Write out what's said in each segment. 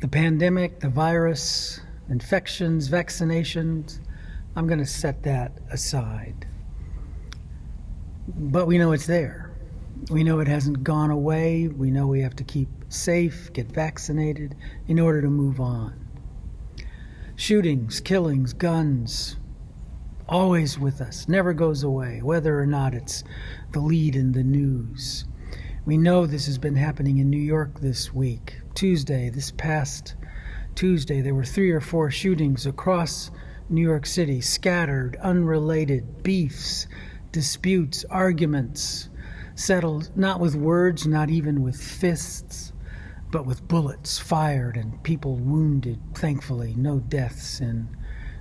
The pandemic, the virus, infections, vaccinations, I'm going to set that aside. But we know it's there. We know it hasn't gone away. We know we have to keep safe, get vaccinated in order to move on. Shootings, killings, guns, always with us, never goes away, whether or not it's the lead in the news. We know this has been happening in New York this week. This past Tuesday, there were 3 or 4 shootings across New York City, scattered, unrelated, beefs, disputes, arguments, settled not with words, not even with fists, but with bullets fired and people wounded. Thankfully, no deaths in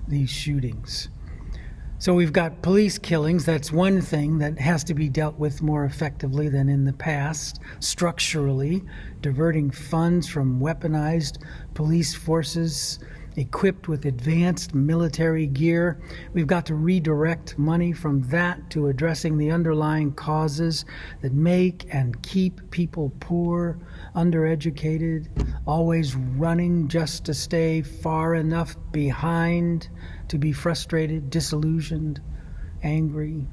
these shootings. So we've got police killings. That's one thing that has to be dealt with more effectively than in the past, structurally, diverting funds from weaponized police forces equipped with advanced military gear. We've got to redirect money from that to addressing the underlying causes that make and keep people poor, undereducated, always running just to stay far enough behind to be frustrated, disillusioned, angry.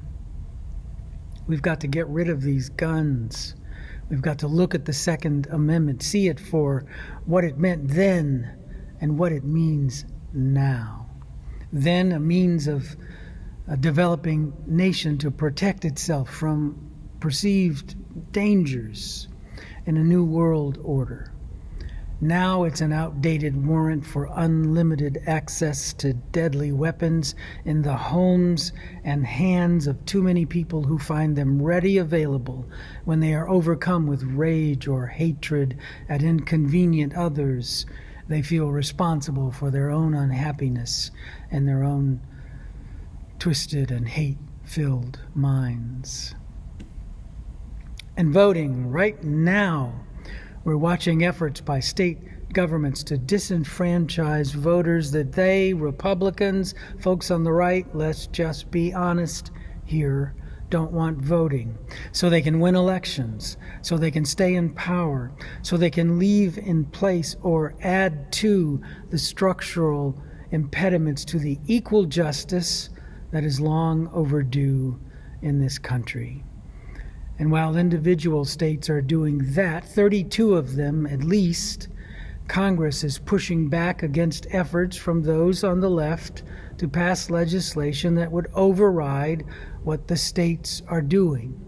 We've got to get rid of these guns. We've got to look at the Second Amendment, see it for what it meant then and what it means now. Then a means of a developing nation to protect itself from perceived dangers in a new world order. Now it's an outdated warrant for unlimited access to deadly weapons in the homes and hands of too many people who find them ready available when they are overcome with rage or hatred at inconvenient others. They feel responsible for their own unhappiness and their own twisted and hate-filled minds. And voting right now, we're watching efforts by state governments to disenfranchise voters that they, Republicans, folks on the right, let's just be honest here, don't want voting, so they can win elections, so they can stay in power, so they can leave in place or add to the structural impediments to the equal justice that is long overdue in this country. And while individual states are doing that, 32 of them at least, Congress is pushing back against efforts from those on the left to pass legislation that would override what the states are doing.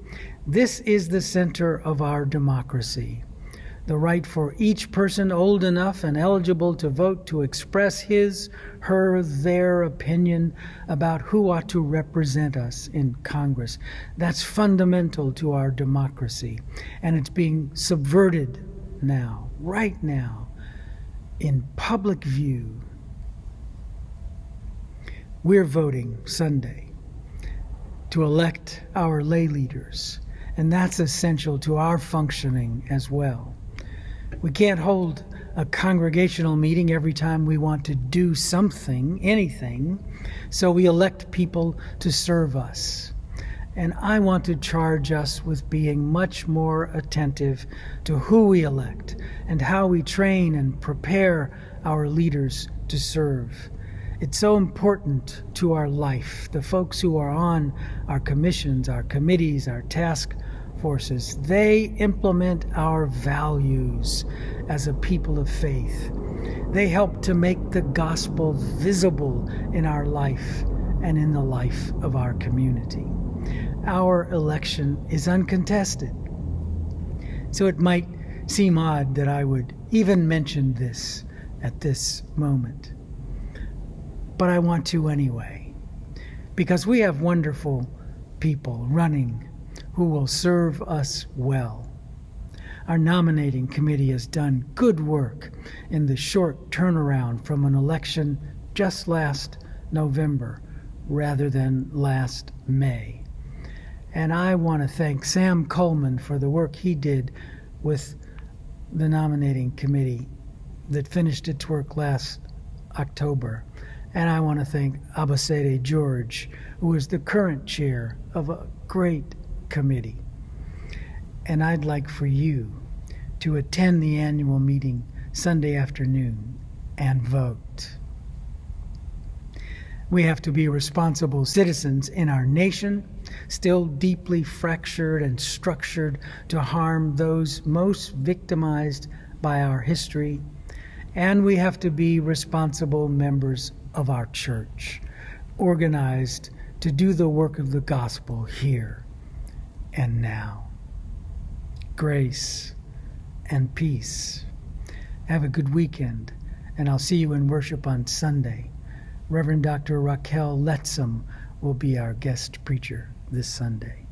This is the center of our democracy. The right for each person old enough and eligible to vote to express his, her, their opinion about who ought to represent us in Congress. That's fundamental to our democracy, and it's being subverted now, right now, in public view. We're voting Sunday to elect our lay leaders, and that's essential to our functioning as well. We can't hold a congregational meeting every time we want to do something, anything, so we elect people to serve us. And I want to charge us with being much more attentive to who we elect and how we train and prepare our leaders to serve. It's so important to our life. The folks who are on our commissions, our committees, our task forces, they implement our values as a people of faith. They help to make the gospel visible in our life and in the life of our community. Our election is uncontested. So it might seem odd that I would even mention this at this moment. But I want to anyway, because we have wonderful people running who will serve us well. Our nominating committee has done good work in the short turnaround from an election just last November rather than last May. And I want to thank Sam Coleman for the work he did with the nominating committee that finished its work last October. And I want to thank Abasede George, who is the current chair of a great committee. And I'd like for you to attend the annual meeting Sunday afternoon and vote. We have to be responsible citizens in our nation, still deeply fractured and structured to harm those most victimized by our history. And we have to be responsible members of our church, organized to do the work of the gospel here and now. Grace and peace. Have a good weekend, and I'll see you in worship on Sunday. Reverend Dr. Raquel Letzum will be our guest preacher this Sunday.